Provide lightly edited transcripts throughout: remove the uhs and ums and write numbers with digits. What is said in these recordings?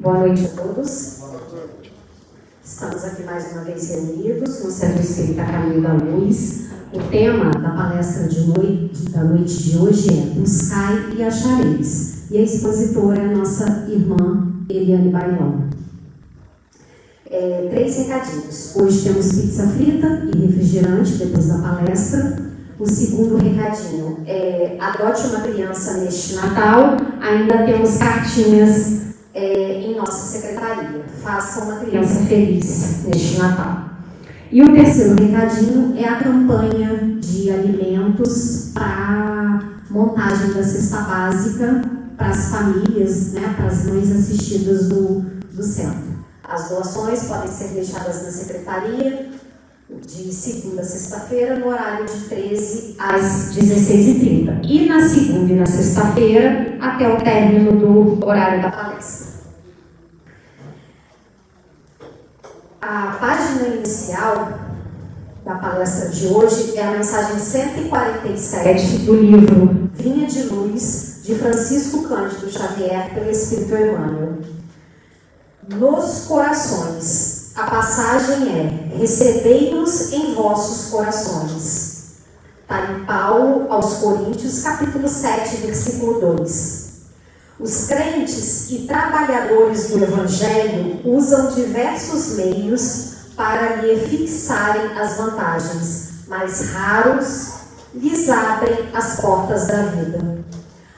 Boa noite a todos. Estamos aqui mais uma vez reunidos no Centro Espírita Caminho da Luz. O tema da palestra da noite de hoje é Buscai e Achareis. E a expositora é a nossa irmã Eliane Bailão. 3 recadinhos. Hoje temos pizza frita e refrigerante depois da palestra. O segundo recadinho é: adote uma criança neste Natal. Ainda temos cartinhas em nossa secretaria. Faça uma criança feliz neste Natal. E o terceiro recadinho é a campanha de alimentos para montagem da cesta básica para as famílias, né, para as mães assistidas do centro. As doações podem ser deixadas na secretaria de segunda a sexta-feira, no horário de 13 às 16h30. E na segunda e na sexta-feira, até o término do horário da palestra. A página inicial da palestra de hoje é a mensagem 147 do livro Vinha de Luz, de Francisco Cândido Xavier, pelo Espírito Emmanuel. Nos corações. A passagem é: recebei-nos em vossos corações. Está em Paulo aos Coríntios, capítulo 7, versículo 2. Os crentes e trabalhadores do Evangelho usam diversos meios para lhe fixarem as vantagens, mas raros lhes abrem as portas da vida.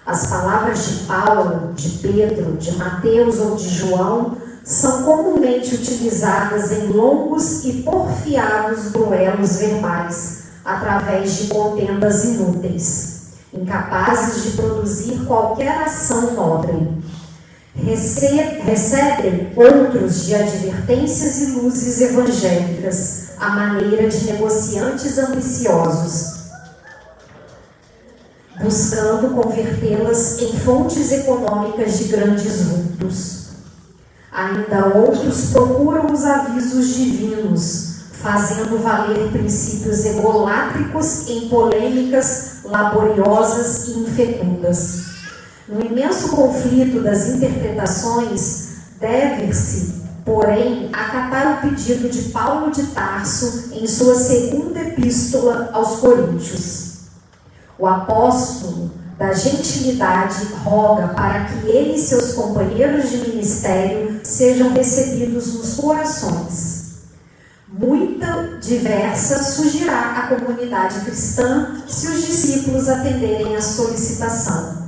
As palavras de Paulo, de Pedro, de Mateus ou de João são comumente utilizadas em longos e porfiados duelos verbais, através de contendas inúteis, incapazes de produzir qualquer ação nobre. Recebem outros de advertências e luzes evangélicas, à maneira de negociantes ambiciosos, buscando convertê-las em fontes econômicas de grandes vultos. Ainda outros procuram os avisos divinos, fazendo valer princípios egolátricos em polêmicas laboriosas e infecundas. No imenso conflito das interpretações, deve-se, porém, acatar o pedido de Paulo de Tarso em sua segunda epístola aos Coríntios. O apóstolo da gentilidade roga para que ele e seus companheiros de ministério sejam recebidos nos corações. Muita diversa surgirá a comunidade cristã se os discípulos atenderem à solicitação.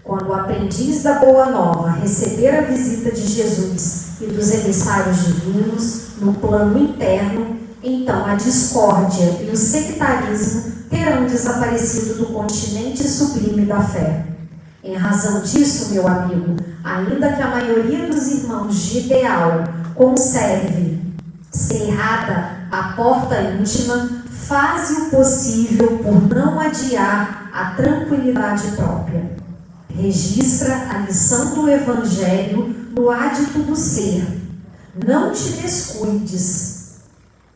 Quando o aprendiz da Boa Nova receber a visita de Jesus e dos emissários divinos no plano interno, então a discórdia e o sectarismo terão desaparecido do continente sublime da fé. Em razão disso, meu amigo, ainda que a maioria dos irmãos de ideal conserve cerrada a porta íntima, faze o possível por não adiar a tranquilidade própria. Registra a lição do Evangelho no hádito do ser. Não te descuides,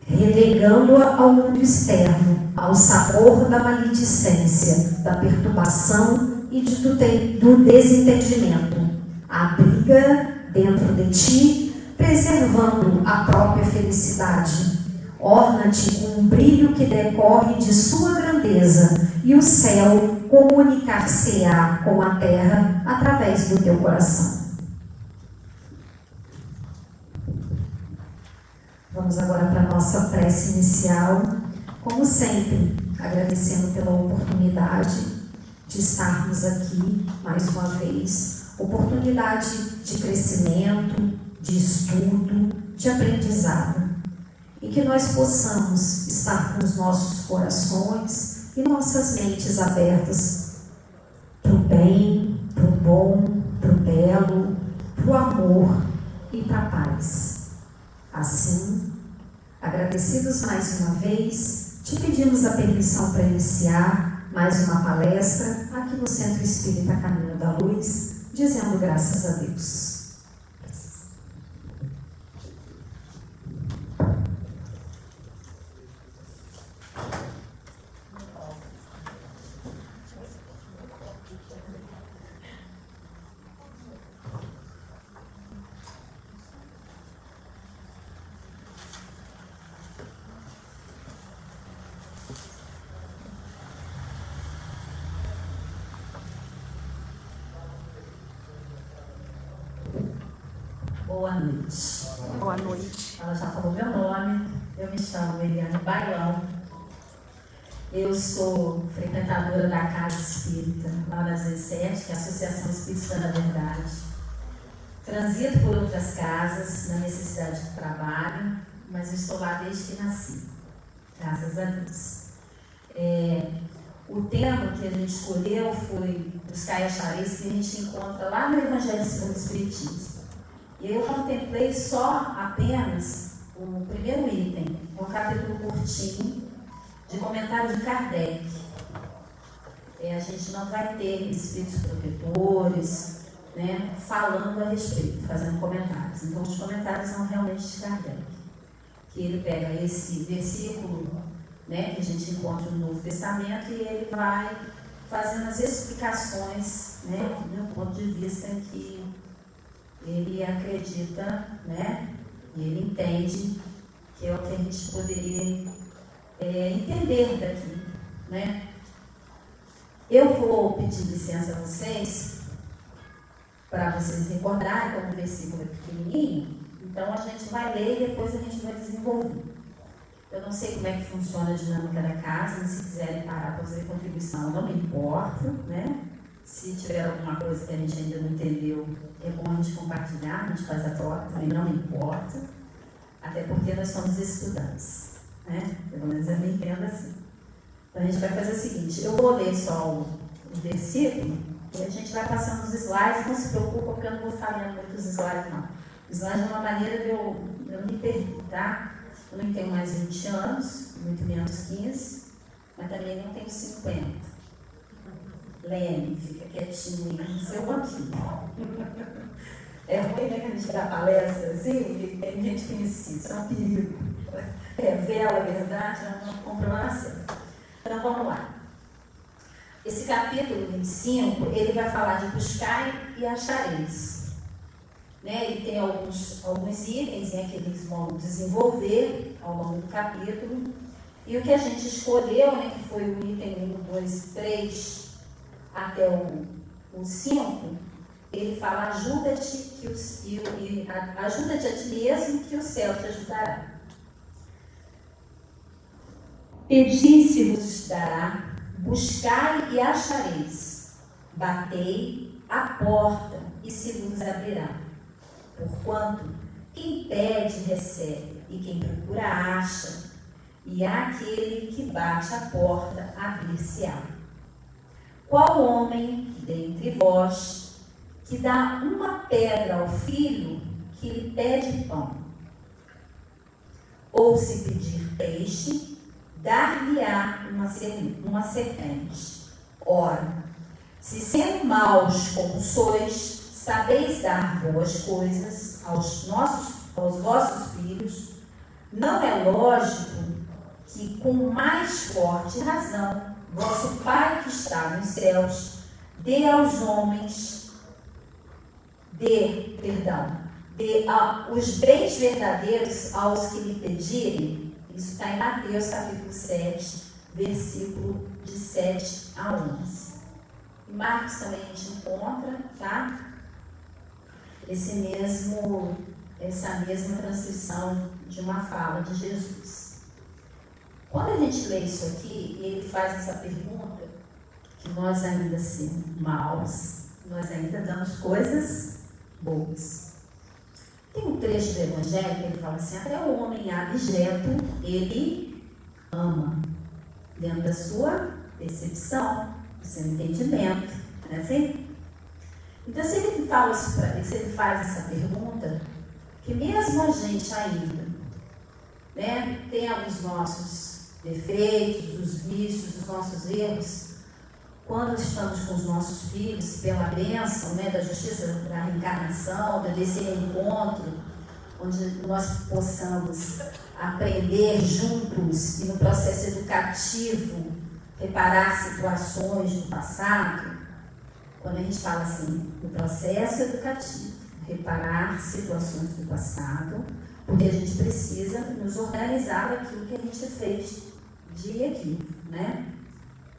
relegando-a ao mundo externo, ao sabor da maledicência, da perturbação e do desentendimento. Abriga dentro de ti, preservando a própria felicidade. Orna-te com um brilho que decorre de sua grandeza, e o céu comunicar-se-á com a terra através do teu coração. Vamos agora para a nossa prece inicial, como sempre, agradecendo pela oportunidade de estarmos aqui mais uma vez, oportunidade de crescimento, de estudo, de aprendizado, e que nós possamos estar com os nossos corações e nossas mentes abertas para o bem, para o bom, para o belo, para o amor e para a paz. Assim, agradecidos mais uma vez, te pedimos a permissão para iniciar mais uma palestra aqui no Centro Espírita Caminho da Luz, dizendo graças a Deus. Boa noite. Boa noite. Ela já falou meu nome. Eu me chamo Eliane Bailão. Eu sou frequentadora da Casa Espírita, lá na 17, que é a Associação Espírita da Verdade. Transito por outras casas, na necessidade de trabalho, mas eu estou lá desde que nasci, graças a Deus. O tema que a gente escolheu foi buscar a chaves que a gente encontra lá no Evangelho segundo o Espiritismo. E eu contemplei só apenas o primeiro item, um capítulo curtinho, de comentário de Kardec. A gente não vai ter espíritos protetores, né, falando a respeito, fazendo comentários. Então, os comentários são realmente de Kardec. Que ele pega esse versículo, né, que a gente encontra no Novo Testamento e ele vai fazendo as explicações, né, do ponto de vista que ele acredita, né, e ele entende que é o que a gente poderia entender daqui, né. Eu vou pedir licença a vocês, para vocês recordarem, como o versículo é pequenininho, então a gente vai ler e depois a gente vai desenvolver. Eu não sei como é que funciona a dinâmica da casa, mas se quiserem parar para fazer contribuição, não me importa, né? Se tiver alguma coisa que a gente ainda não entendeu, é bom a gente compartilhar, a gente faz a troca, também não me importa, até porque nós somos estudantes, né? Pelo menos eu me entendo assim. Então a gente vai fazer o seguinte, eu vou ler só o versículo e a gente vai passando os slides, não se preocupa porque eu não vou ficar lendo muitos slides não. Os slides é uma maneira de eu me perder, tá? Eu não tenho mais 20 anos, muito menos 15, mas também não tenho 50. Lene, fica quietinho aí no seu banquinho. É ruim, né, que a gente dá palestra assim, e tem gente que insiste, é um perigo. Revela a verdade, é uma comprovação. Então vamos lá. Esse capítulo 25, ele vai falar de buscar e achareis. Né, ele tem alguns itens, né, que eles vão desenvolver ao longo do capítulo. E o que a gente escolheu, né, que foi o item 1, 2, 3 até o 5, ele fala: ajuda-te ajuda-te a ti mesmo, que o céu te ajudará. Pedi se vos dará, buscai e achareis, batei a porta e se vos abrirá. Porquanto quem pede recebe, e quem procura acha, e aquele que bate a porta abrir-se-á. Qual homem dentre vós que dá uma pedra ao filho que lhe pede pão? Ou se pedir peixe, dar-lhe-á uma serpente? Ora, se sendo maus como sois, sabeis dar boas coisas aos vossos filhos, não é lógico que com mais forte razão vosso Pai que está nos céus dê aos homens, os bens verdadeiros aos que lhe pedirem. Isso está em Mateus capítulo 7, versículo de 7 a 11. Em Marcos também a gente encontra, tá? Essa mesma transcrição de uma fala de Jesus. Quando a gente lê isso aqui, ele faz essa pergunta, que nós ainda sendo maus, nós ainda damos coisas boas. Tem um trecho do Evangelho que ele fala assim: até o homem abjeto, ele ama, dentro da sua percepção, do seu entendimento, não é assim? Então, se ele faz essa pergunta, que mesmo a gente ainda, né, tem os nossos defeitos, os vícios, os nossos erros, quando estamos com os nossos filhos, pela bênção, né, da justiça da reencarnação, desse encontro, onde nós possamos aprender juntos e no processo educativo reparar situações do passado. Quando a gente fala assim, no processo educativo, reparar situações do passado, porque a gente precisa nos organizar daquilo que a gente fez de equívoco, né?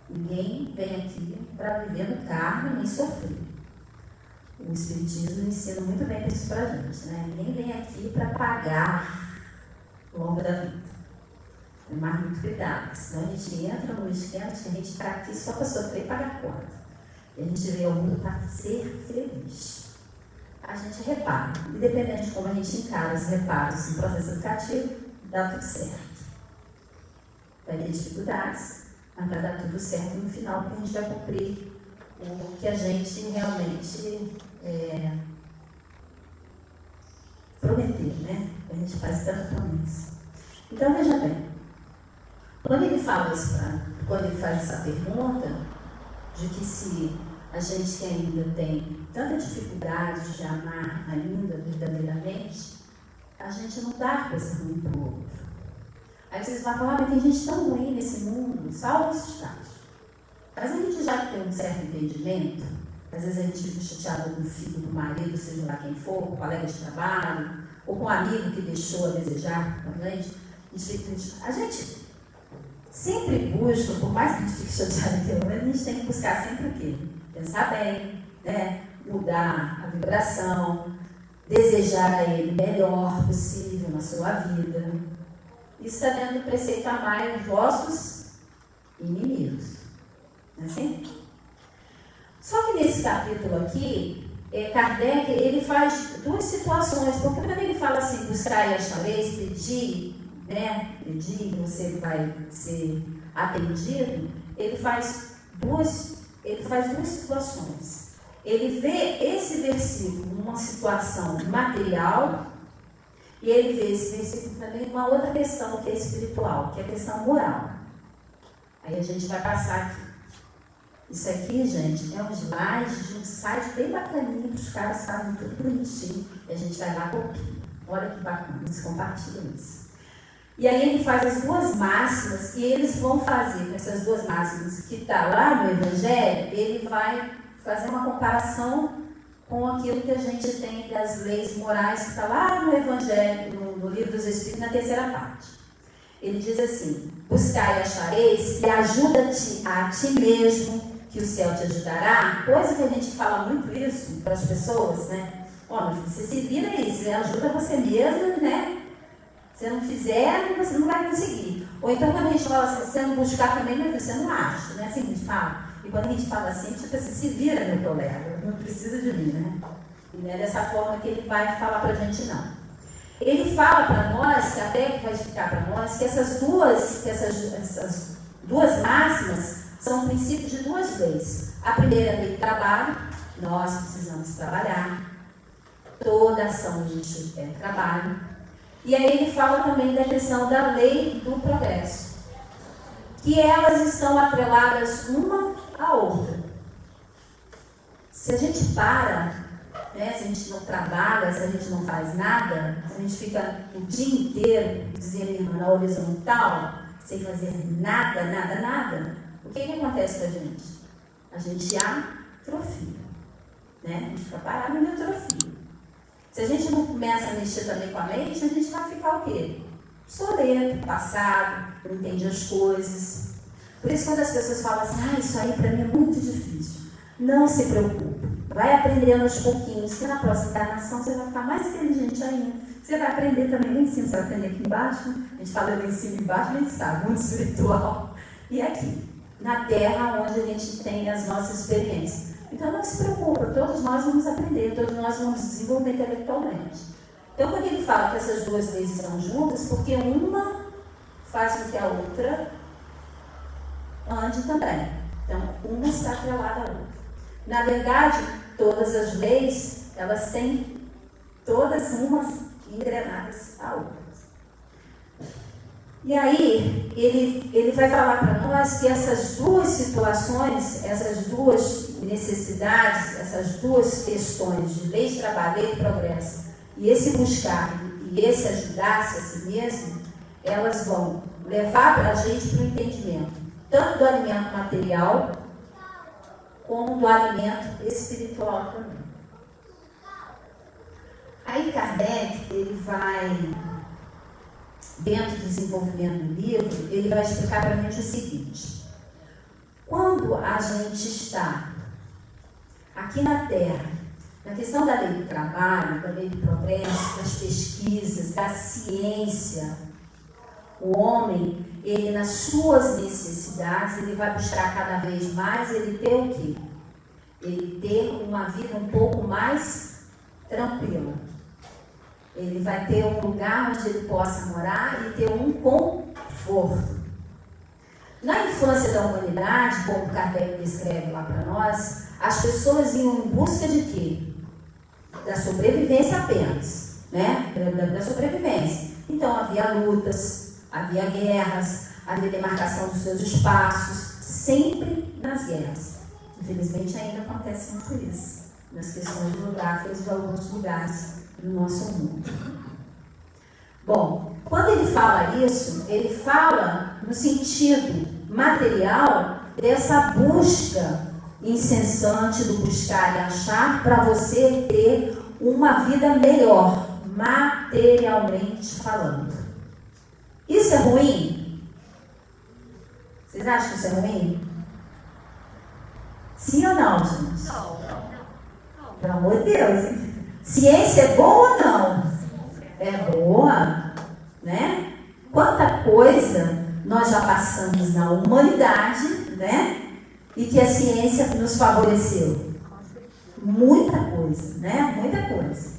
Ninguém vem aqui para viver no carro nem sofrer. O Espiritismo ensina muito bem isso para a gente, né? Ninguém vem aqui para pagar ao longo da vida. Tomar muito cuidado, senão a gente entra no esquema de que a gente está aqui só para sofrer e pagar conta. E a gente veio ao mundo para ser feliz. A gente repara, independente de como a gente encara os reparos no processo educativo, dá tudo certo. Vai ter dificuldades, mas vai dar tudo certo no final, porque a gente vai cumprir o que a gente realmente prometeu, né? A gente faz tanta promessa. Então, veja bem, quando ele faz essa pergunta, de que se a gente que ainda tem tanta dificuldade de amar ainda verdadeiramente, a gente não dá coisa ruim para o outro. Aí vocês vão falar, mas tem gente tão ruim nesse mundo, salve esses casos. Mas a gente já tem um certo entendimento, às vezes a gente fica chateado com o filho, com o marido, seja lá quem for, com o colega de trabalho, ou com um amigo que deixou a desejar com a gente. A gente sempre busca, por mais que a gente fique chateado pelo menos, a gente tem que buscar sempre o quê? Pensar bem, né? Mudar a vibração, desejar a ele o melhor possível na sua vida. Isso está dentro do preceito amai os vossos inimigos. Não é assim? Só que nesse capítulo aqui, Kardec, ele faz duas situações, porque quando ele fala assim, buscar e achareis, pedir, né? Pedir, você vai ser atendido, ele faz duas situações. Ele vê esse versículo numa situação material e ele vê esse versículo também numa outra questão que é espiritual, que é a questão moral. Aí a gente vai passar aqui. Isso aqui, gente, é um slide de um site bem bacaninho, que os caras sabem tudo bonitinho, e a gente vai lá pouquinho. Olha que bacana, eles compartilham isso. E aí ele faz as duas máximas, e eles vão fazer com essas duas máximas que está lá no Evangelho, ele vai fazer uma comparação com aquilo que a gente tem das leis morais que está lá no Evangelho, no Livro dos Espíritos, na terceira parte. Ele diz assim, buscai e achareis, e ajuda-te a ti mesmo, que o céu te ajudará. Coisa que a gente fala muito isso para as pessoas, né? Ó, meu filho, você se vira aí, você ajuda você mesmo, né? Se não fizer, você não vai conseguir. Ou então quando a gente fala assim, você não buscar também, meu filho, você não acha, né? Assim que a gente fala. E quando a gente fala assim, tipo assim, se vira, meu colega, não precisa de mim, né? E não é dessa forma que ele vai falar para a gente, não. Ele fala para nós, que até vai explicar para nós, que essas duas máximas são princípios de duas leis. A primeira lei do trabalho, nós precisamos trabalhar. Toda ação a gente é trabalho. E aí ele fala também da questão da lei do progresso, que elas estão atreladas uma à outra. Se a gente para, né, se a gente não trabalha, se a gente não faz nada, se a gente fica o dia inteiro, dizendo na horizontal, sem fazer nada, o que acontece com a gente? A gente atrofia, né? A gente fica parado e atrofia. Se a gente não começa a mexer também com a mente, a gente vai ficar o quê? Obsoleto, passado, não entende as coisas. Por isso, quando as pessoas falam assim, isso aí para mim é muito difícil, não se preocupe. Vai aprendendo aos pouquinhos, que na próxima encarnação você vai ficar mais inteligente ainda. Você vai aprender também lá em cima, você vai aprender aqui embaixo. A gente fala lá em cima e embaixo, a gente sabe, muito espiritual. E aqui, na Terra, onde a gente tem as nossas experiências. Então não se preocupe, todos nós vamos aprender, todos nós vamos desenvolver intelectualmente. Então quando ele fala que essas duas leis estão juntas, porque uma faz com que a outra ande também. Então uma está atrelada à outra. Na verdade, todas as leis, elas têm todas umas engrenadas a outras. E aí, ele vai falar para nós que essas duas situações, essas duas necessidades, essas duas questões de lei de trabalho, lei de progresso, e esse buscar e esse ajudar-se a si mesmo, elas vão levar a gente para o entendimento, tanto do alimento material, como do alimento espiritual também. Aí Kardec, ele vai, dentro do desenvolvimento do livro, ele vai explicar para a gente o seguinte: quando a gente está aqui na Terra, Na questão da lei do trabalho, da lei do progresso, das pesquisas, da ciência, o homem, ele nas suas necessidades, ele vai buscar cada vez mais ele ter o quê? Ele ter uma vida um pouco mais tranquila. Ele vai ter um lugar onde ele possa morar e ter um conforto. Na infância da humanidade, como Kardec descreve lá para nós, as pessoas iam em busca de quê? Da sobrevivência apenas, né? Da sobrevivência. Então havia lutas, havia guerras, havia demarcação dos seus espaços, sempre nas guerras. Infelizmente ainda acontece muito isso, nas questões geográficas de alguns lugares do nosso mundo. Bom, quando ele fala isso, ele fala no sentido material dessa busca incessante do buscar e achar para você ter uma vida melhor, materialmente falando. Isso é ruim? Vocês acham que isso é ruim? Sim ou não, gente? Não. Pelo amor de Deus, hein? Ciência é boa ou não? É boa, né? Quanta coisa nós já passamos na humanidade, né? E que a ciência nos favoreceu. Muita coisa, né? Muita coisa.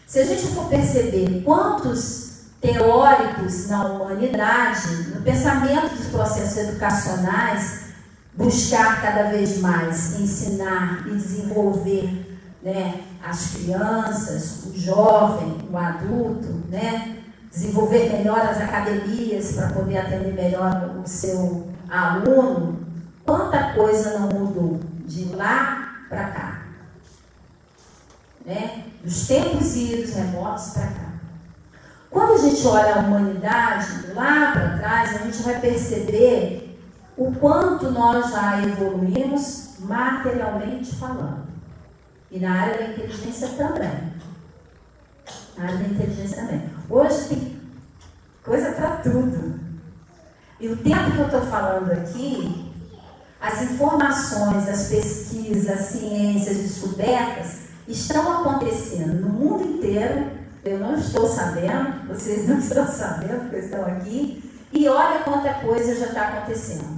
Se a gente for perceber quantos teóricos na humanidade, no pensamento dos processos educacionais, buscar cada vez mais ensinar e desenvolver, né, as crianças, o jovem, o adulto, né, desenvolver melhor as academias para poder atender melhor o seu aluno, quanta coisa não mudou de lá para cá, né, dos tempos idos remotos para cá. Quando a gente olha a humanidade lá para trás, a gente vai perceber o quanto nós já evoluímos materialmente falando. E na área da inteligência também. Na área da inteligência também. Hoje tem coisa para tudo. E o tempo que eu estou falando aqui, as informações, as pesquisas, as ciências, as descobertas estão acontecendo no mundo inteiro. Eu não estou sabendo, vocês não estão sabendo, porque estão aqui. E olha quanta coisa já está acontecendo.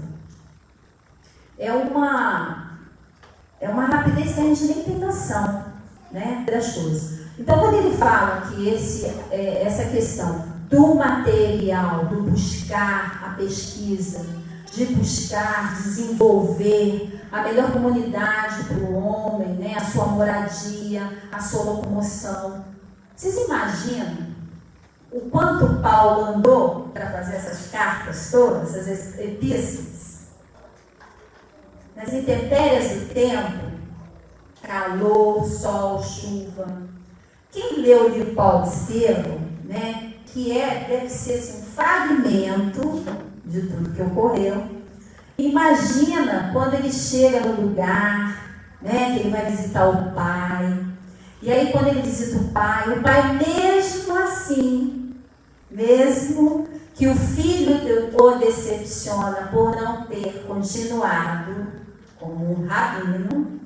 É uma rapidez que a gente nem tem noção, né, das coisas. Então, quando ele fala que essa questão do material, do buscar a pesquisa, de buscar desenvolver a melhor comunidade para o homem, né, a sua moradia, a sua locomoção. Vocês imaginam o quanto Paulo andou para fazer essas cartas todas, essas epístolas? Nas intempéries do tempo, calor, sol, chuva. Quem leu o livro Paulo e Estevão, né, que deve ser assim, um fragmento de tudo que ocorreu, imagina quando ele chega no lugar, né, que ele vai visitar o pai. E aí quando ele visita o pai mesmo assim, mesmo que o filho o decepciona por não ter continuado como um rabino,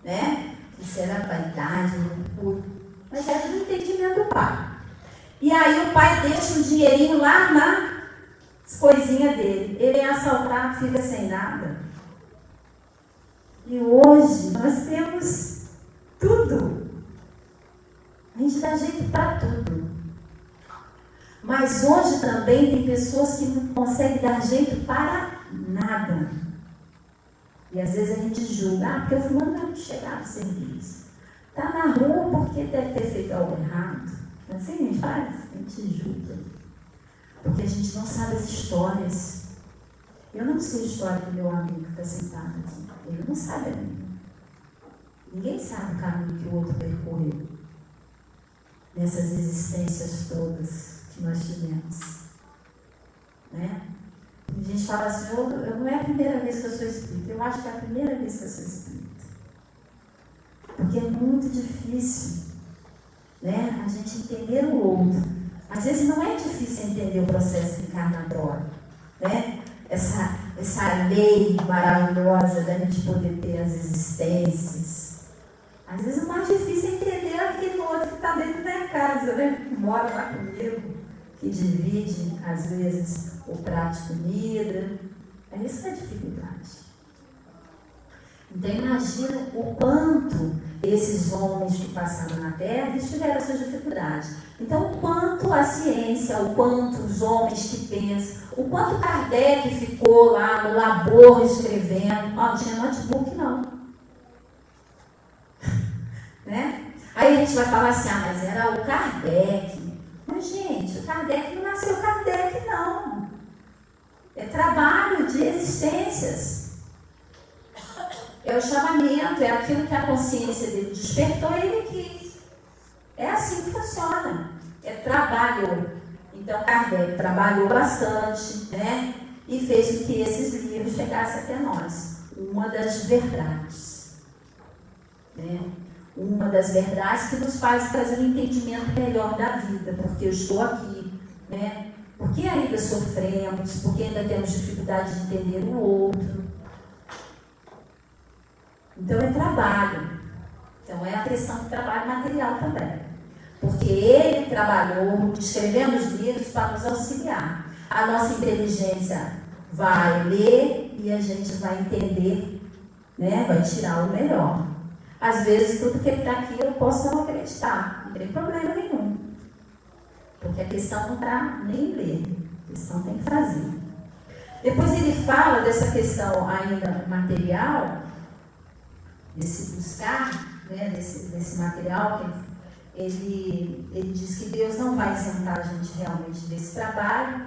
né? Isso era vaidade, mas era do entendimento do pai. E aí o pai deixa o dinheirinho lá nas coisinhas dele. Ele é assaltado, fica sem nada. E hoje nós temos tudo. A gente dá jeito para tudo. Mas hoje também tem pessoas que não conseguem dar jeito para nada. E às vezes a gente julga, porque o fulano não chegar no serviço. Está na rua porque deve ter feito algo errado. Não é assim que a gente faz? A gente julga. Porque a gente não sabe as histórias. Eu não sei a história do meu amigo que está sentado aqui. Ele não sabe a minha. Ninguém sabe o caminho que o outro percorreu. Nessas existências todas que nós tivemos. Né? A gente fala assim, eu não é a primeira vez que eu sou espírita, eu acho que é a primeira vez que eu sou espírita. Porque é muito difícil, né, a gente entender o outro. Às vezes não é difícil entender o processo encarnatório, né? Essa lei maravilhosa da gente poder ter as existências, Às vezes o mais difícil é entender aquele outro que está dentro da casa, né? Que mora lá comigo, que divide, às vezes, o prato de comida. É isso que é a dificuldade. Então, imagina o quanto esses homens que passaram na Terra eles tiveram suas dificuldades. Então, o quanto a ciência, o quanto os homens que pensam, o quanto Kardec ficou lá no labor escrevendo. Não tinha notebook, não. Né? Aí a gente vai falar assim, mas era o Kardec. Mas, gente, o Kardec não nasceu Kardec, não. É trabalho de existências. É o chamamento, é aquilo que a consciência dele despertou e ele quis. É assim que funciona. É trabalho. Então, Kardec trabalhou bastante, né? E fez com que esses livros chegassem até nós. Uma das verdades. Né? Uma das verdades que nos faz trazer um entendimento melhor da vida. Porque eu estou aqui, né? Porque ainda sofremos, porque ainda temos dificuldade de entender o outro. Então é trabalho. Então é a questão do trabalho material também. Porque ele trabalhou, escrevendo os livros para nos auxiliar. A nossa inteligência vai ler e a gente vai entender, né? Vai tirar o melhor. Às vezes tudo que ele está aqui eu posso não acreditar. Não tem problema nenhum. Porque a questão não está nem ler. A questão tem que fazer. Depois ele fala dessa questão ainda material, desse buscar, né, desse material, que ele diz que Deus não vai isentar a gente realmente desse trabalho,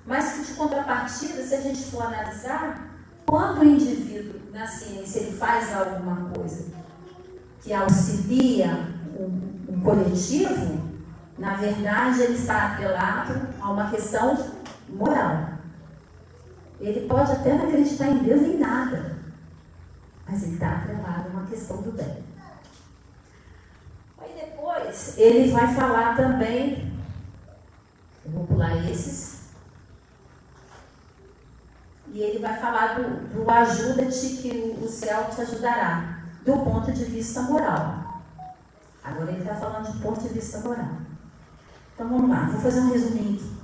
mas que de contrapartida, se a gente for analisar, quando o indivíduo na ciência ele faz alguma coisa que auxilia um coletivo, na verdade ele está atrelado a uma questão moral. Ele pode até não acreditar em Deus em nada, mas ele está atrelado a uma questão do bem. Aí depois, ele vai falar também, eu vou pular esses, e ele vai falar do ajuda-te que o céu te ajudará, do ponto de vista moral. Agora ele está falando de ponto de vista moral. Então vamos lá, vou fazer um resuminho aqui.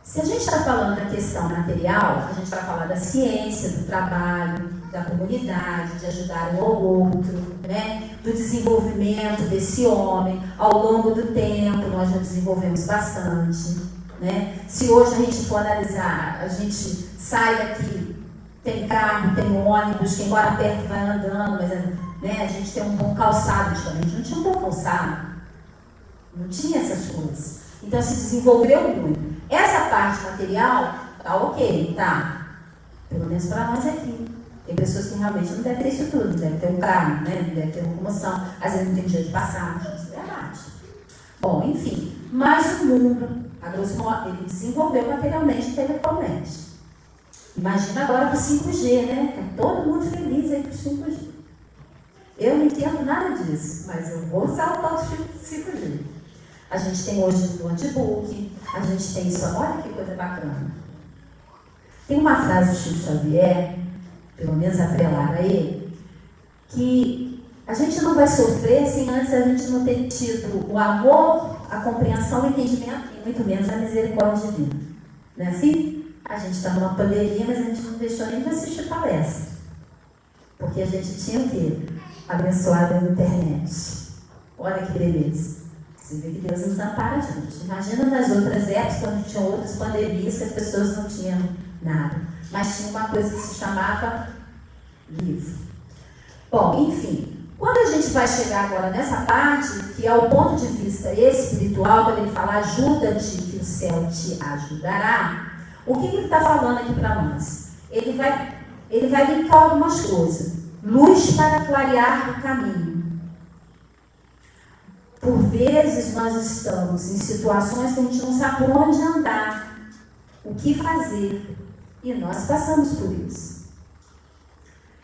Se a gente está falando da questão material, a gente vai falar da ciência, do trabalho, da comunidade, de ajudar um ao outro, né? Do desenvolvimento desse homem. Ao longo do tempo, nós já desenvolvemos bastante. Né? Se hoje a gente for analisar, a gente sai daqui, tem carro, tem ônibus, quem mora perto vai andando, mas né, a gente tem um bom calçado, justamente. Não tinha um bom calçado. Não tinha essas coisas. Então se desenvolveu muito. Essa parte material, tá ok, tá. Pelo menos para nós aqui. Tem pessoas que realmente não devem ter isso tudo, não devem ter um carro, né? Não devem ter locomoção, às vezes não tem dinheiro de passagem, isso é verdade. Bom, enfim, mas o mundo, a grosso modo, ele desenvolveu materialmente e intelectualmente. Imagina agora com o 5G, né? Tá todo mundo feliz aí com o 5G. Eu não entendo nada disso, mas eu vou saltar o 5G. A gente tem hoje o notebook, a gente tem isso, olha que coisa bacana. Tem uma frase do Chico Xavier, pelo menos atrelada a ele, que a gente não vai sofrer se antes a gente não ter tido o amor, a compreensão, o entendimento e muito menos a misericórdia divina. Não é assim? A gente está numa pandemia, mas a gente não deixou nem de assistir palestra. Porque a gente tinha o quê? Abençoado a internet. Olha que beleza. Você vê que Deus nos ampara, gente. Imagina nas outras épocas, quando tinha outras pandemias, que as pessoas não tinham nada. Mas tinha uma coisa que se chamava livro. Bom, enfim. Quando a gente vai chegar agora nessa parte, que é o ponto de vista espiritual, quando ele fala ajuda-te que o céu te ajudará, o que ele está falando aqui para nós? Ele vai linkar algumas coisas. Luz para clarear o caminho. Por vezes nós estamos em situações que a gente não sabe por onde andar, o que fazer. E nós passamos por isso.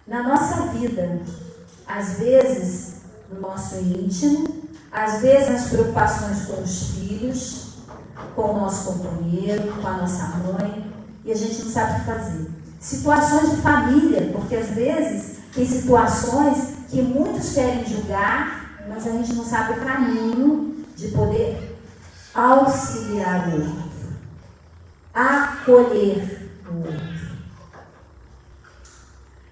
Na nossa vida, às vezes no nosso íntimo, às vezes nas preocupações com os filhos, com o nosso companheiro, com a nossa mãe, e a gente não sabe o que fazer. Situações de família, porque às vezes Tem situações que muitos querem julgar, mas a gente não sabe o caminho de poder auxiliar o outro, acolher o outro.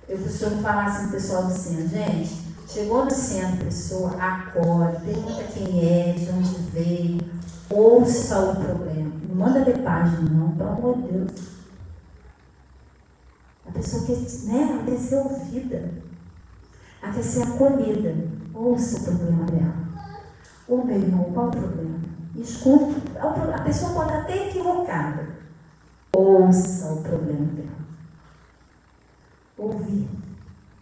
Eu costumo falar assim pro pessoal do centro, gente, chegou no centro, pessoa, acolhe, pergunta quem é, de onde veio, ouça o problema. Não manda ver página, não, pelo amor de Deus. A pessoa quer, ela quer ser ouvida, ela quer ser acolhida. Ouça o problema dela. Ô meu irmão, qual o problema? Escuta. A pessoa pode estar até equivocada. Ouça o problema dela. Ouvir,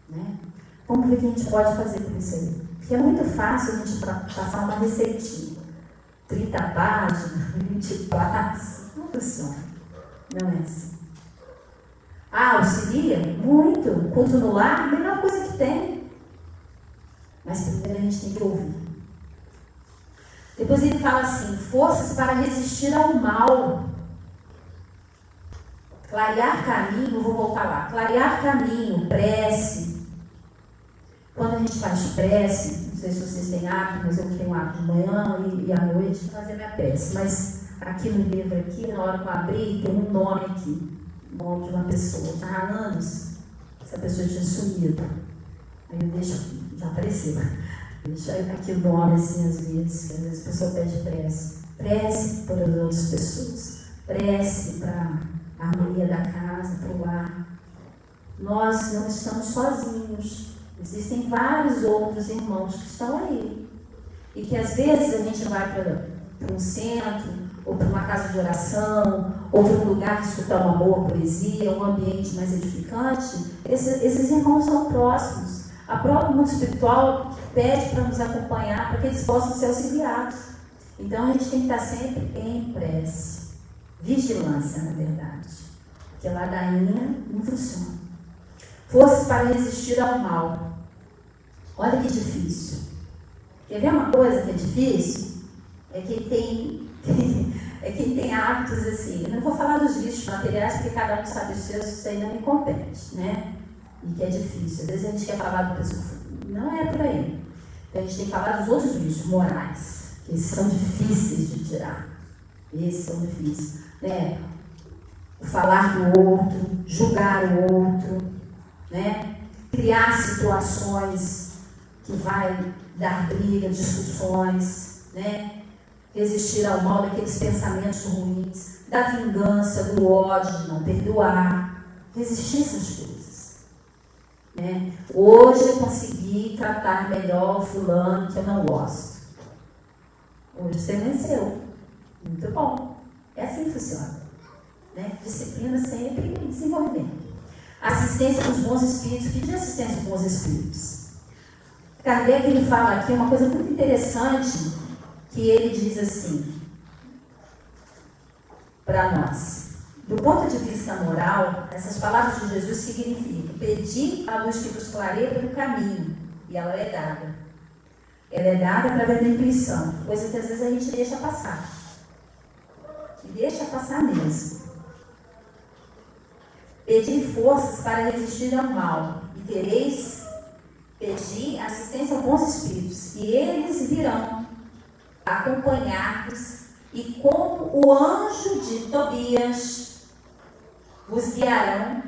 né? Vamos ver o que a gente pode fazer com isso aí. Porque é muito fácil a gente passar uma receitinha. 30 páginas, 20 passos. Não funciona. Não é assim. Auxilia? Muito. Culto no lar, a melhor coisa que tem. Mas primeiro a gente tem que ouvir. Depois ele fala assim, forças para resistir ao mal. Clarear caminho, vou voltar lá. Clarear caminho, prece. Quando a gente faz prece, não sei se vocês têm hábito, mas eu tenho hábito de manhã e à noite de fazer minha prece. Mas aqui no livro, aqui, na hora que eu abri, tem um nome aqui. O nome de uma pessoa. Está há anos. Essa pessoa tinha sumido. Aí eu deixo, já apareceu. Deixa aqui o nome assim às vezes a pessoa pede prece. Prece para as outras pessoas. Prece para a harmonia da casa, para o lar. Nós não estamos sozinhos. Existem vários outros irmãos que estão aí. E que às vezes a gente vai para um centro, ou para uma casa de oração, ou para um lugar de escutar uma boa poesia, um ambiente mais edificante. Esses irmãos são próximos. A própria mundo espiritual pede para nos acompanhar, para que eles possam ser auxiliados. Então a gente tem que estar sempre em prece. Vigilância, na verdade. Porque ladainha não funciona. Forças para resistir ao mal. Olha que difícil. Quer ver uma coisa que é difícil? É quem tem hábitos assim. Eu não vou falar dos vícios materiais, porque cada um sabe os seus, isso aí não me compete, né? E que é difícil. Às vezes a gente quer falar do pessoal. Não é por aí. Então a gente tem que falar dos outros vícios morais, que esses são difíceis de tirar. Esses são difíceis. Né? O falar do outro, julgar o outro, né? Criar situações que vai dar briga, discussões, né? Resistir ao mal daqueles pensamentos ruins, da vingança, do ódio, de não perdoar. Resistir a essas coisas. Né? Hoje eu consegui tratar melhor o fulano que eu não gosto. Hoje você venceu. Muito bom. É assim que funciona. Né? Disciplina sempre em desenvolvimento. Assistência dos bons espíritos. Que de assistência dos bons espíritos? Kardec ele fala aqui uma coisa muito interessante, que ele diz assim, para nós. Do ponto de vista moral, essas palavras de Jesus significam pedir a luz que nos clareia pelo caminho, e ela é dada. Ela é dada através da intuição, coisa que às vezes a gente deixa passar. E deixa passar mesmo. Pedir forças para resistir ao mal, e tereis pedir assistência aos bons espíritos, e eles virão acompanhar-vos, e como o anjo de Tobias vos guiarão,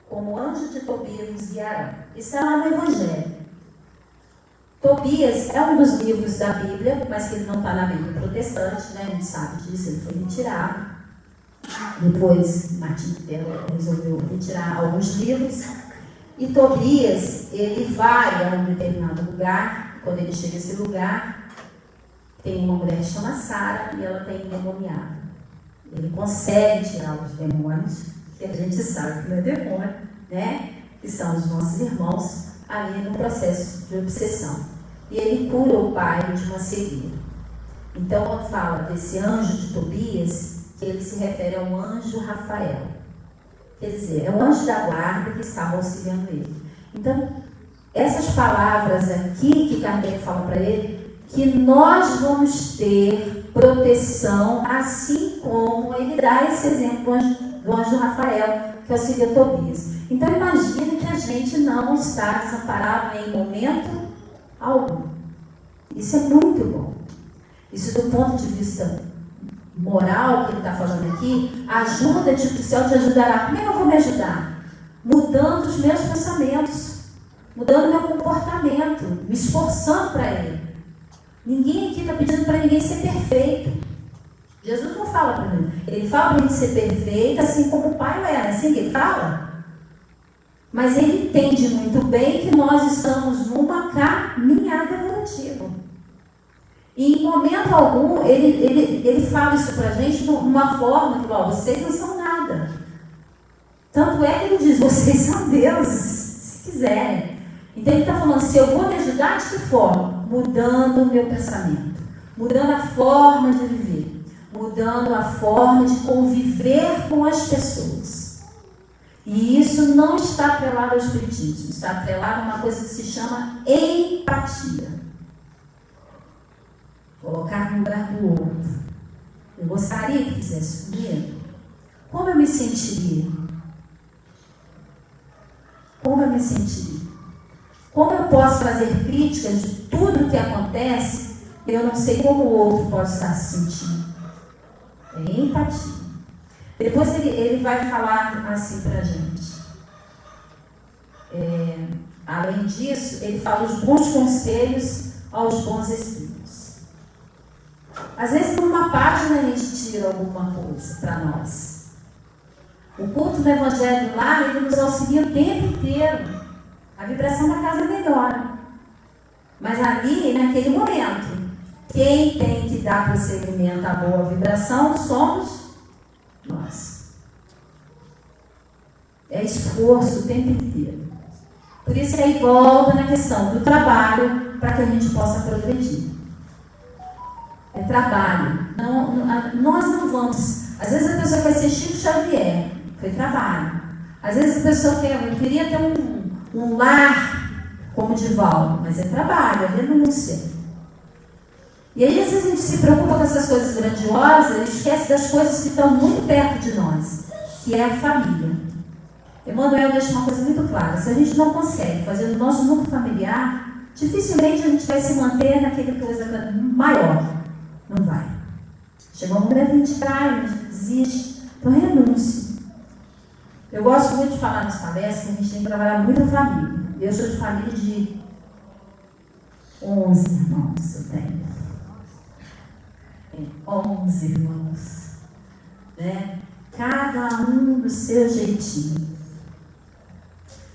como o anjo de Tobias vos guiarão. Isso está lá no Evangelho. Tobias é um dos livros da Bíblia, mas que ele não está na Bíblia protestante, né? A gente sabe disso, ele foi retirado. Depois, Martim Lutero resolveu retirar alguns livros. E Tobias, ele vai a um determinado lugar. Quando ele chega a esse lugar, tem uma mulher que chama Sara e ela tem endemoniado. Ele consegue tirar os demônios, que a gente sabe que não é demônio, né? Que são os nossos irmãos ali no processo de obsessão. E ele cura o pai de uma cegueira. Então, quando fala desse anjo de Tobias, ele se refere ao anjo Rafael. Quer dizer, é o anjo da guarda que estava auxiliando ele. Então, essas palavras aqui que Kardec fala para ele, que nós vamos ter proteção, assim como ele dá esse exemplo do anjo Rafael, que auxilia Tobias. Então imagine que a gente não está desamparado em momento algum. Isso é muito bom. Isso do ponto de vista moral que ele está falando aqui, ajuda, tipo, o céu te ajudará. Como é que eu vou me ajudar? Mudando os meus pensamentos, mudando meu comportamento, me esforçando para ele. Ninguém aqui está pedindo para ninguém ser perfeito. Jesus não fala para mim. Ele fala para a gente ser perfeito, assim como o Pai era. É assim que ele fala? Mas ele entende muito bem que nós estamos numa caminhada evolutiva. E em momento algum, ele fala isso para a gente de uma forma que, ó, vocês não são nada. Tanto é que ele diz, vocês são deuses, se quiserem. Então ele está falando, se eu vou me ajudar, de que forma? Mudando o meu pensamento, mudando a forma de viver, mudando a forma de conviver com as pessoas. E isso não está atrelado ao espiritismo, está atrelado a uma coisa que se chama empatia. Colocar no lugar do outro. Eu gostaria que fizesse comigo. Como eu me sentiria? Como eu me sentiria? Como eu posso fazer críticas de tudo que acontece e eu não sei como o outro pode estar se sentindo? É empatia. Depois ele vai falar assim para a gente. Além disso, ele fala os bons conselhos aos bons espíritos. Às vezes, numa página, a gente tira alguma coisa para nós. O culto do Evangelho lá, ele nos auxilia o tempo inteiro. A vibração da casa melhora. Mas ali, naquele momento, quem tem que dar prosseguimento à boa vibração somos nós. É esforço o tempo inteiro. Por isso que aí volta na questão do trabalho para que a gente possa progredir. É trabalho. Nós não vamos. Às vezes a pessoa quer ser Chico Xavier. Foi trabalho. Às vezes a pessoa queria ter um lar como Divaldo, mas é trabalho, é renúncia. E aí às vezes a gente se preocupa com essas coisas grandiosas e esquece das coisas que estão muito perto de nós, que é a família. Emmanuel deixa uma coisa muito clara: se a gente não consegue fazer o nosso núcleo familiar, dificilmente a gente vai se manter naquele coisa maior. Não vai. Chegou um momento que a gente cai, a gente desiste. Então renúncia. Eu gosto muito de falar nas palestras que a gente tem que trabalhar muito a família. Eu sou de família de 11 irmãos, eu tenho. 11 irmãos. Né? Cada um do seu jeitinho.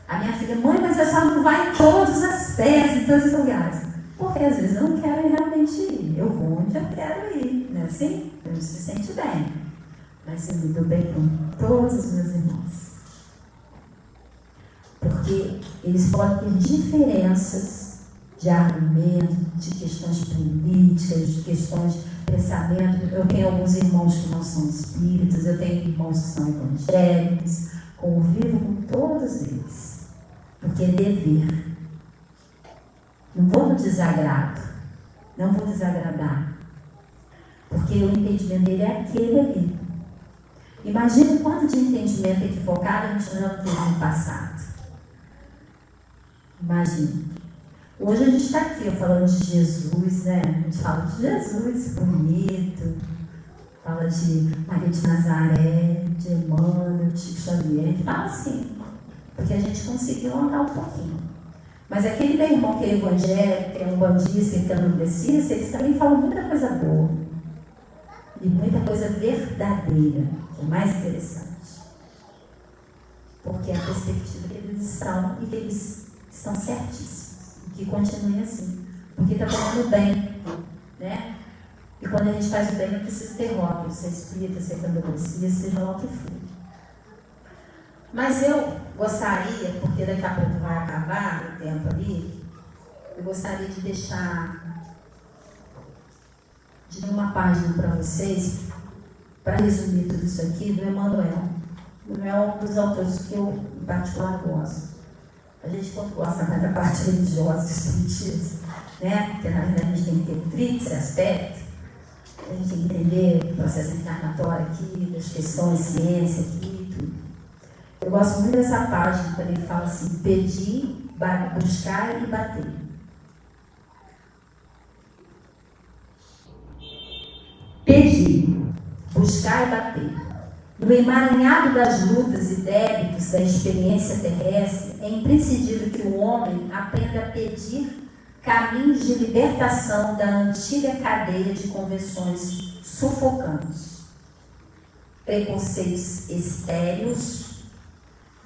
A minha filha, mãe, mas a senhora não vai em todas as festas, em todos os lugares. Porque às vezes eu não quero realmente ir. Eu vou onde eu quero ir. Não é assim? A gente se sente bem. Mas eu me dou bem com todos os meus irmãos. Porque eles podem ter diferenças de argumento, de questões políticas, de questões de pensamento. Eu tenho alguns irmãos que não são espíritas, eu tenho irmãos que são evangélicos. Convivo com todos eles. Porque é dever. Não vou no desagrado. Não vou desagradar. Porque o entendimento dele é aquele ali. Imagina o quanto de entendimento equivocado a gente já não teve no passado. Imagina. Hoje a gente está aqui falando de Jesus, né? A gente fala de Jesus bonito. Fala de Maria de Nazaré, de Emmanuel, de Chico Xavier. A gente fala assim. Porque a gente conseguiu andar um pouquinho. Mas aquele meu irmão que é evangélico, que é um bandista, que é kardecista, eles também falam muita coisa boa. E muita coisa verdadeira, que é mais interessante. Porque é a perspectiva que eles estão e que eles estão certíssimos. E que continuem assim. Porque está fazendo bem. Né? E quando a gente faz o bem, não precisa ter rótulo, ser espírita, ser candomblessista, seja lá o que for. Mas eu gostaria, porque daqui a pouco vai acabar o tempo ali, eu gostaria de deixar de uma página para vocês, para resumir tudo isso aqui, do Emmanuel. O Emmanuel é um dos autores que eu, em particular, gosto. A gente, quando gosta mais da parte religiosa, espiritismo, né? Porque na verdade a gente tem que ter esse aspecto, a gente tem que entender o processo encarnatório aqui, das questões, ciência aqui, tudo. Eu gosto muito dessa página, quando ele fala assim, pedir, buscar e bater. Pedir, buscar e bater. No emaranhado das lutas e débitos da experiência terrestre, é imprescindível que o homem aprenda a pedir caminhos de libertação da antiga cadeia de convenções sufocantes, preconceitos estéreos,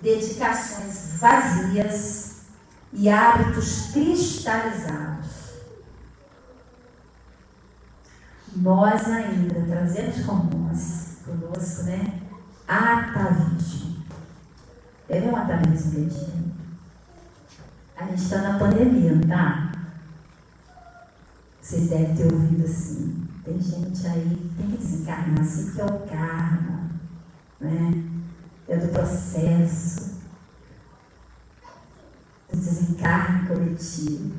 dedicações vazias e hábitos cristalizados. Nós ainda trazemos conosco, né? Atavismo. Deve um atavismo dele. A gente está na pandemia, tá? Vocês devem ter ouvido assim. Tem gente aí que tem que desencarnar assim, que é o karma, né? É do processo do desencarne coletivo.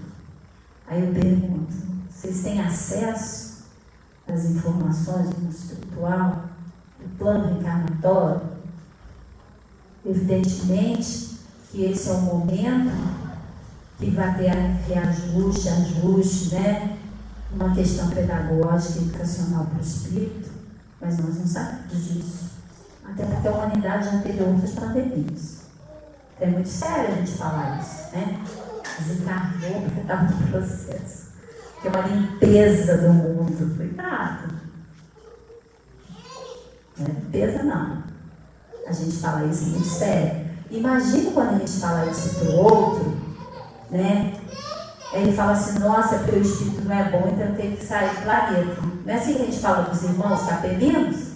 Aí eu pergunto, vocês têm acesso às informações do mundo espiritual, do plano reencarnatório? Evidentemente que esse é um momento que vai ter reajuste, né? Uma questão pedagógica e educacional para o espírito, mas nós não sabemos disso. Até porque a humanidade já teve outras pandemias. Então é muito sério a gente falar isso, né? Desencarnou porque estava no processo. Que é uma limpeza do mundo. Cuidado. Não é limpeza, não. A gente fala isso muito sério. Imagina quando a gente fala isso para o outro, né? Ele fala assim, nossa, porque o espírito não é bom, então tem que sair do planeta. Não é assim que a gente fala dos irmãos capelinos?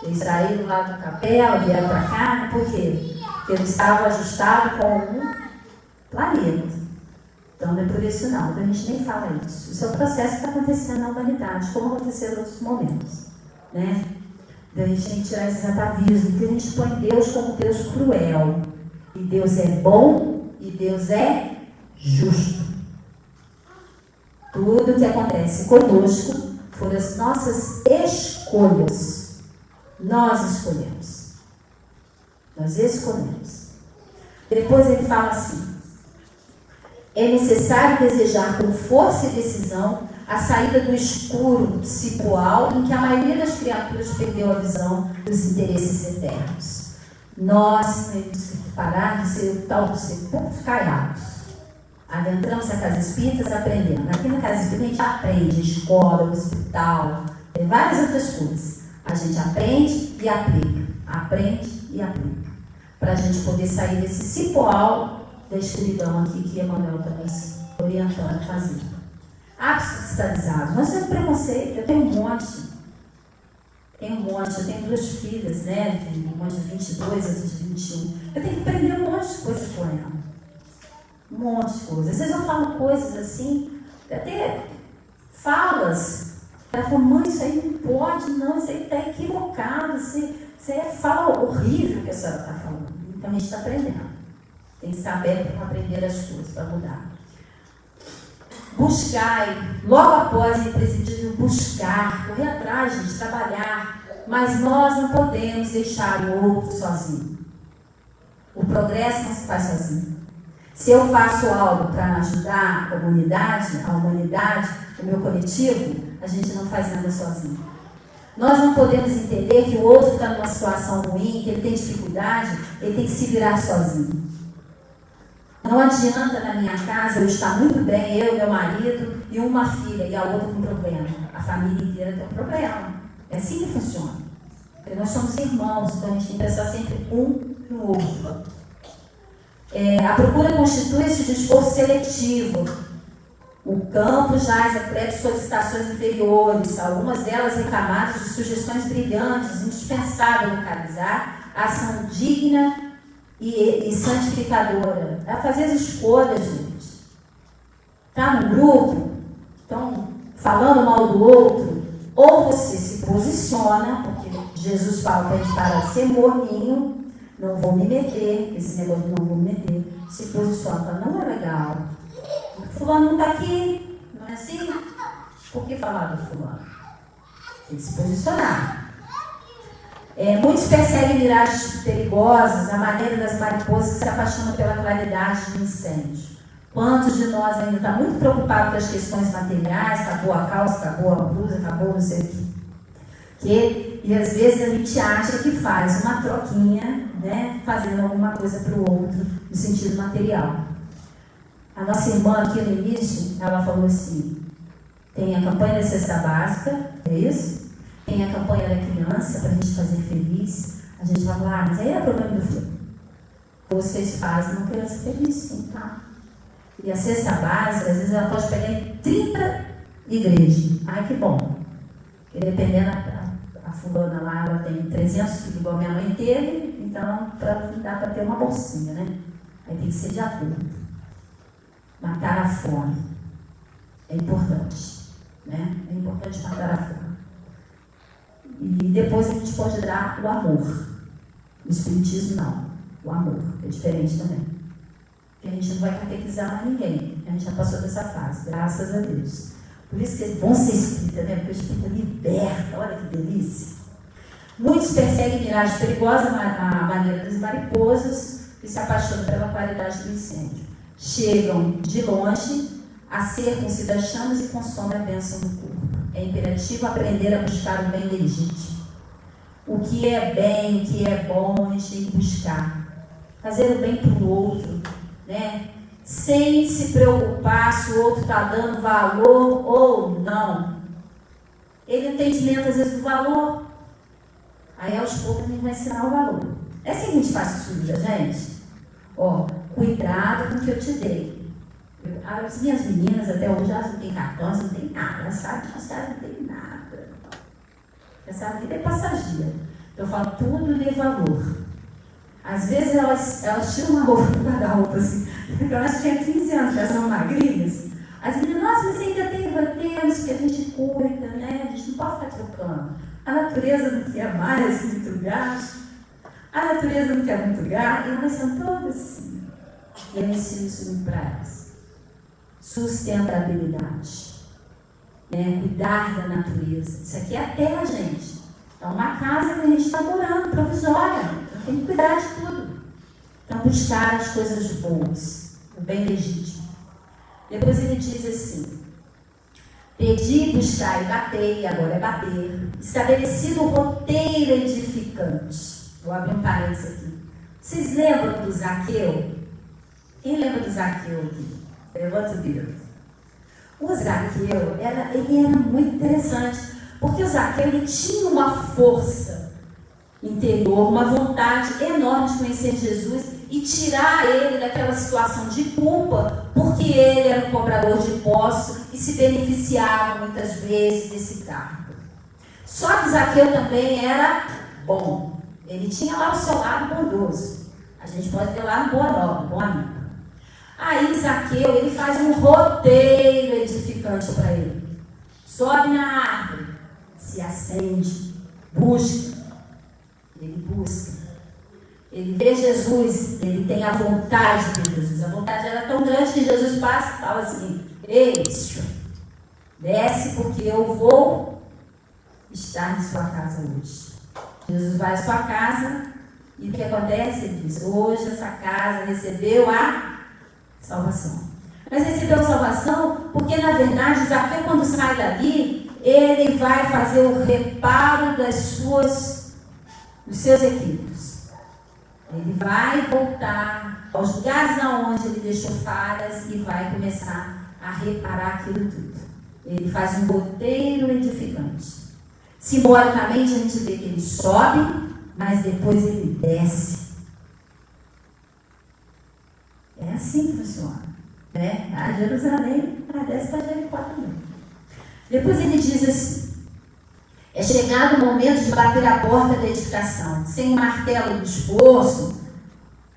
Eles saíram lá do capela, vieram para cá, por quê? Porque eles estavam ajustados com um planeta. Então não é por isso não, então a gente nem fala isso. Isso é um processo que está acontecendo na humanidade, como aconteceu em outros momentos, né? Então a gente tem que tirar esses atavismos, porque a gente põe Deus como Deus cruel. E Deus é bom e Deus é justo. Tudo que acontece conosco foram as nossas escolhas. Nós escolhemos. Nós escolhemos. Depois ele fala assim, é necessário desejar com força e decisão a saída do escuro cipual em que a maioria das criaturas perdeu a visão dos interesses eternos. Nós temos que parar de ser o tal dos sepulcros caiados. Adentramos a casa espírita aprendendo. Aqui na casa espírita a gente aprende, escola, hospital, tem várias outras coisas. A gente aprende e aplica. Aprende e aplica. Para a gente poder sair desse cipoal da escuridão aqui que Emmanuel também orientando a fazer. Hábitos cristalizados. Nós temos preconceito, eu tenho um monte. Eu tenho 2 filhas, né? Uma de 22, outra de 21. Eu tenho que aprender um monte de coisa com ela. Um monte de coisas. Às vezes eu falo coisas assim, até falas. Ela fala, mãe, isso aí não pode, não, isso aí está equivocado, isso é fala horrível que a senhora está falando. Então a gente está aprendendo. Tem que saber para aprender as coisas, para mudar. Buscai, logo após é imprescindível buscar, correr atrás, gente, trabalhar, mas nós não podemos deixar o outro sozinho. O progresso não se faz sozinho. Se eu faço algo para ajudar a comunidade, a humanidade, o meu coletivo, a gente não faz nada sozinho. Nós não podemos entender que o outro está numa situação ruim, que ele tem dificuldade, ele tem que se virar sozinho. Não adianta na minha casa eu estar muito bem, eu, meu marido e uma filha, e a outra com problema. A família inteira tem um problema. É assim que funciona. Porque nós somos irmãos, então a gente tem que pensar sempre um no outro. A procura constitui-se de esforço seletivo. O campo jaz a de solicitações inferiores, algumas delas recamadas de sugestões brilhantes, indispensável localizar a ação digna e santificadora. É fazer as escolhas, gente. Está no grupo, estão falando mal do outro, ou você se posiciona, porque Jesus fala para a gente parar de ser morninho, não vou me meter, esse negócio de não vou me meter, se posiciona, fala, não é legal. Fulano não está aqui, não é assim? Por que falar do fulano? Tem que se posicionar. Muitos perseguem miragens perigosas, a maneira das mariposas que se apaixonam pela claridade de um incêndio. Quantos de nós ainda está muito preocupado com as questões materiais, acabou a calça, acabou a blusa, acabou não sei o quê. E às vezes a gente acha que faz uma troquinha, né, fazendo alguma coisa para o outro, no sentido material. A nossa irmã aqui no início, ela falou assim, tem a campanha da cesta básica, é isso? Tem a campanha da criança, para a gente fazer feliz. A gente vai falar, mas aí é problema do filho. Vocês fazem uma criança feliz, sim, tá? E a cesta básica, às vezes ela pode pegar em 30 igrejas. Ai, que bom. Porque dependendo, a fulana lá, ela tem 300 filhos, igual minha mãe teve, então dá para ter uma bolsinha, né? Aí tem que ser de acordo. Matar a fome. É importante, né? É importante matar a fome. E depois a gente pode dar o amor. O espiritismo não. O amor é diferente também. Porque a gente não vai catequizar mais ninguém. A gente já passou dessa fase, graças a Deus. Por isso que é bom ser espírita, né? Porque o espírita liberta, olha que delícia. Muitos perseguem miragens perigosas, a maneira das mariposas, e se apaixonam pela qualidade do incêndio. Chegam de longe, acercam-se das chamas e consomem a bênção do corpo. É imperativo aprender a buscar o bem legítimo. O que é bem, o que é bom, a gente tem que buscar. Fazer o bem para o outro, né? Sem se preocupar se o outro está dando valor ou não. Ele entendimento, às vezes, do valor. Aí, aos poucos, a gente vai ensinar o valor. É assim que a gente faz isso, gente? Ó, cuidado com o que eu te dei. As minhas meninas, até hoje, elas não têm cartões, não tem nada. Elas sabem que as caras não tem nada. Elas sabem que é passageiro. Então, eu falo, tudo de valor. Às vezes elas tiram uma roupa do guarda-roupa assim. Então elas tinham 15 anos, já são magrinhas. As meninas, nossa, mas ainda temos que a gente cuida, né? A gente não pode ficar trocando. A natureza não quer mais muito gasto. A natureza não quer muito gasto. E elas são todas assim. E eu ensino isso para elas. Sustentabilidade. Né? Cuidar da natureza. Isso aqui é a terra, gente. É uma casa que a gente está morando, provisória. Tem que cuidar de tudo. Então, buscar as coisas boas, o bem legítimo. Depois ele diz assim, pedi, buscar e batei, agora é bater. Estabelecido o roteiro edificante. Vou abrir um parênteses aqui. Vocês lembram do Zaqueu? Quem lembra do Zaqueu aqui? Levanta o dedo. O Zaqueu, ele era muito interessante, porque o Zaqueu ele tinha uma força interior, uma vontade enorme de conhecer Jesus e tirar ele daquela situação de culpa, porque ele era um cobrador de impostos e se beneficiava muitas vezes desse cargo. Só que Zaqueu também era bom. Ele tinha lá o seu lado bondoso. A gente pode ver lá no Boa Nova, bom amigo. Aí Zaqueu, ele faz um roteiro edificante para ele. Sobe na árvore, se acende, busca. Ele busca. Ele vê Jesus, ele tem a vontade de Jesus. A vontade era tão grande que Jesus passa e fala assim, ei, desce porque eu vou estar em sua casa hoje. Jesus vai à sua casa e o que acontece? Ele diz, hoje essa casa recebeu a salvação. Mas recebeu a salvação porque, na verdade, Zaqueu, quando sai dali, ele vai fazer o reparo dos seus equívocos. Ele vai voltar aos lugares aonde ele deixou falhas e vai começar a reparar aquilo tudo. Ele faz um roteiro edificante. Simbolicamente, a gente vê que ele sobe, mas depois ele desce. É assim que funciona. Né? A Jerusalém, desce para Jericó também. Depois ele diz assim, é chegado o momento de bater a porta da edificação. Sem o martelo do esforço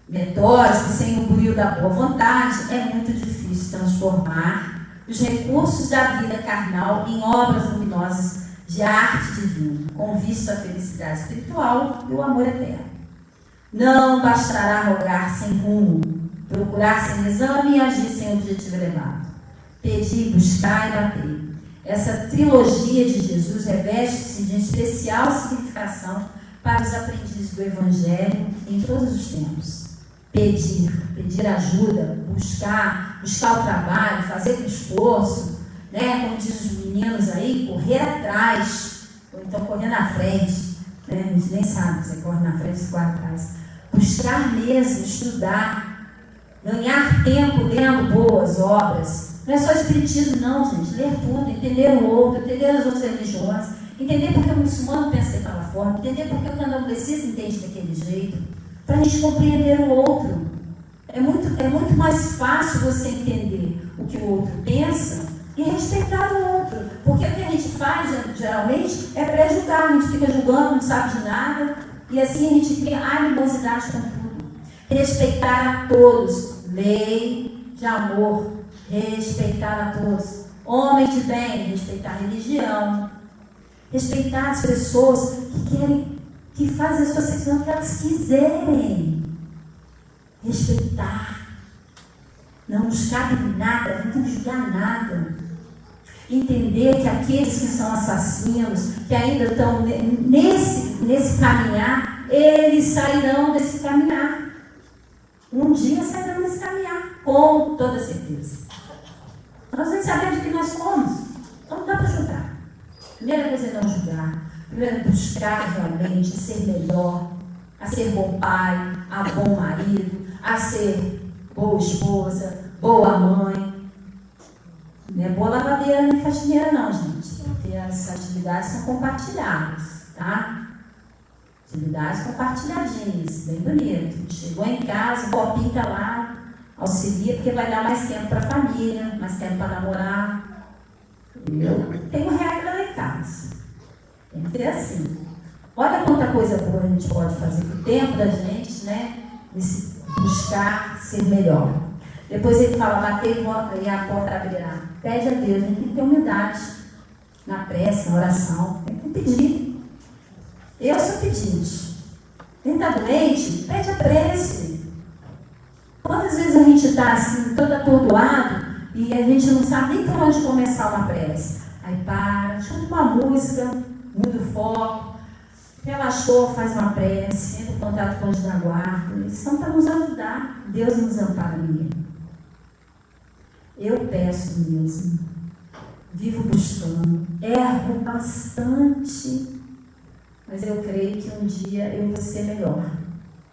metódico, sem o brilho da boa vontade, é muito difícil transformar os recursos da vida carnal em obras luminosas de arte divina, com vista à felicidade espiritual e o amor eterno. Não bastará rogar sem rumo, procurar sem exame e agir sem objetivo elevado. Pedir, buscar e bater. Essa trilogia de Jesus reveste-se de especial significação para os aprendizes do Evangelho em todos os tempos. Pedir ajuda, buscar o trabalho, fazer o esforço, né? Como diz os meninos aí, correr atrás, ou então correr na frente, né? A gente nem sabe se corre na frente ou se corre atrás. Buscar mesmo, estudar, ganhar tempo lendo boas obras. Não é só espiritismo não, gente. Ler tudo, entender o outro, entender as outras religiões, entender porque o muçulmano pensa daquela forma, entender porque o candomblessista entende daquele jeito, para a gente compreender o outro. É muito mais fácil você entender o que o outro pensa e respeitar o outro. Porque o que a gente faz, geralmente, é pré-julgar. A gente fica julgando, não sabe de nada, e assim a gente cria animosidade com tudo. Respeitar a todos. Lei de amor. Respeitar a todos. Homem de bem, respeitar a religião. Respeitar as pessoas que fazem a sua sexualidade que elas quiserem. Respeitar. Não nos cabe nada, não tem que julgar nada. Entender que aqueles que são assassinos, que ainda estão nesse caminhar, eles sairão desse caminhar. Um dia sairão desse caminhar, com toda certeza. Nós nem sabemos o que nós somos, então não dá para julgar. Primeira coisa é não julgar. Primeiro é buscar realmente ser melhor, a ser bom pai, a bom marido, a ser boa esposa, boa mãe. Não é boa lavadeira nem faxineira não, gente. Porque as atividades são compartilhadas, tá? Atividades compartilhadinhas, bem bonito. Chegou em casa, o copinho está lá, auxilia, porque vai dar mais tempo para a família, mais tempo para namorar. Eu tenho regra lá em casa. Tem que ser assim. Olha quanta coisa boa a gente pode fazer com o tempo da gente, né? Buscar ser melhor. Depois ele fala, batei e a porta abrirá. Pede a Deus, a gente tem que ter humildade na prece, na oração. Tem que pedir. Eu sou pedinte. Quem está doente, pede a prece. Quantas vezes a gente está assim, todo atordoado, e a gente não sabe nem por onde começar uma prece. Aí para, escuta uma música, muda o foco, relaxou, faz uma prece, entra em contato com o anjo da guarda. Eles são para nos ajudar. Deus nos ampara mesmo. Eu peço mesmo. Vivo buscando. Erro bastante. Mas eu creio que um dia eu vou ser melhor.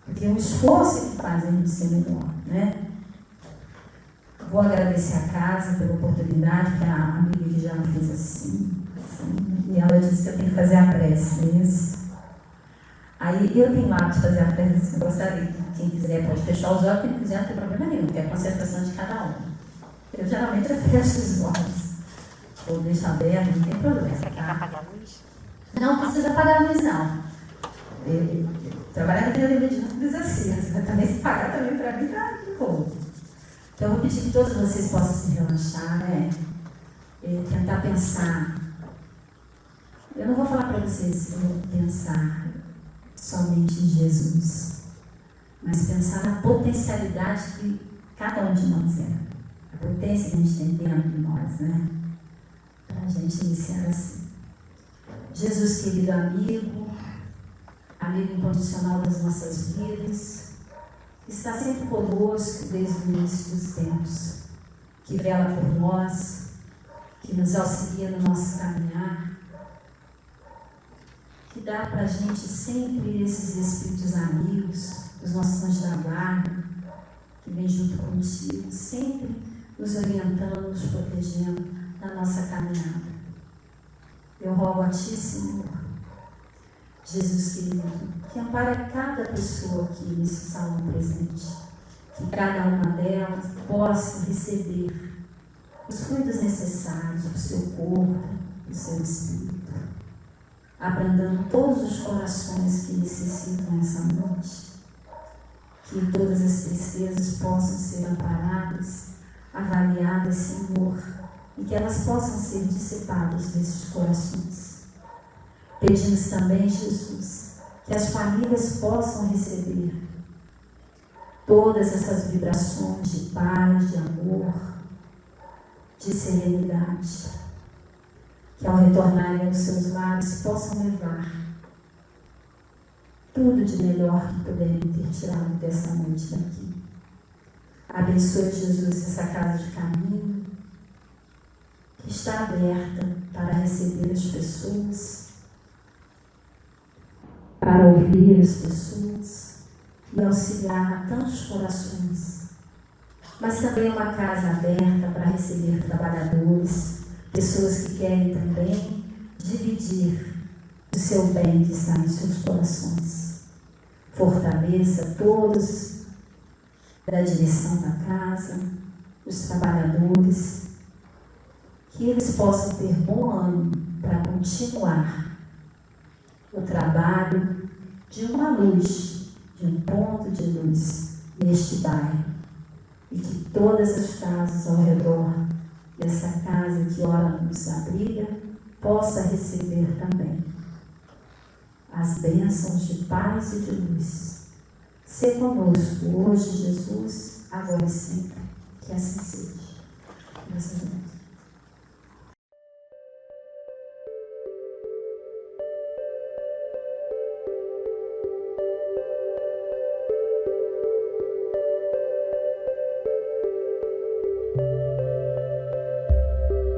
Porque o esforço que faz a gente ser melhor, né? Vou agradecer a casa pela oportunidade, que a amiga que já me fez assim. E ela disse que eu tenho que fazer a prece, é isso? Aí eu tenho hábito de fazer a prece, eu gostaria que quem quiser pode fechar os olhos, quem não quiser não tem problema nenhum, porque é a concentração de cada um. Eu geralmente fecho os olhos, ou deixo aberto, não tem problema. Você quer apagar a luz? Não precisa apagar a luz, não. Trabalhar na teoria de luz assim, mas também se pagar também para mim tá de boa. Então eu vou pedir que todos vocês possam se relaxar, né? Tentar pensar. Eu não vou falar para vocês pensar somente em Jesus, mas pensar na potencialidade que cada um de nós é. A potência que a gente tem dentro de nós, né? Para a gente iniciar assim. Jesus, querido amigo incondicional das nossas vidas, está sempre conosco desde o início dos tempos, que vela por nós, que nos auxilia no nosso caminhar, que dá para a gente sempre esses espíritos amigos, os nossos anjos da guarda, que vem junto contigo, sempre nos orientando, nos protegendo na nossa caminhada. Eu rogo a Ti, Senhor, Jesus querido, que ampare cada pessoa aqui nesse salão presente, que cada uma delas possa receber os fluidos necessários para o seu corpo, para o seu espírito, abrandando todos os corações que necessitam essa noite, que todas as tristezas possam ser amparadas, avaliadas, Senhor, e que elas possam ser dissipadas desses corações. Pedimos também, Jesus, que as famílias possam receber todas essas vibrações de paz, de amor, de serenidade, que ao retornarem aos seus lares possam levar tudo de melhor que puderem ter tirado dessa noite daqui. Abençoe, Jesus, essa casa de caminho, que está aberta para receber as pessoas, para ouvir as pessoas e auxiliar a tantos corações. Mas também é uma casa aberta para receber trabalhadores, pessoas que querem também dividir o seu bem que está em seus corações. Fortaleça todos da direção da casa, os trabalhadores, que eles possam ter bom ânimo para continuar o trabalho de uma luz, de um ponto de luz neste bairro, e que todas as casas ao redor dessa casa que ora nos abriga possa receber também as bênçãos de paz e de luz. Sê conosco hoje, Jesus, agora e sempre. Que assim seja. Graças a Deus.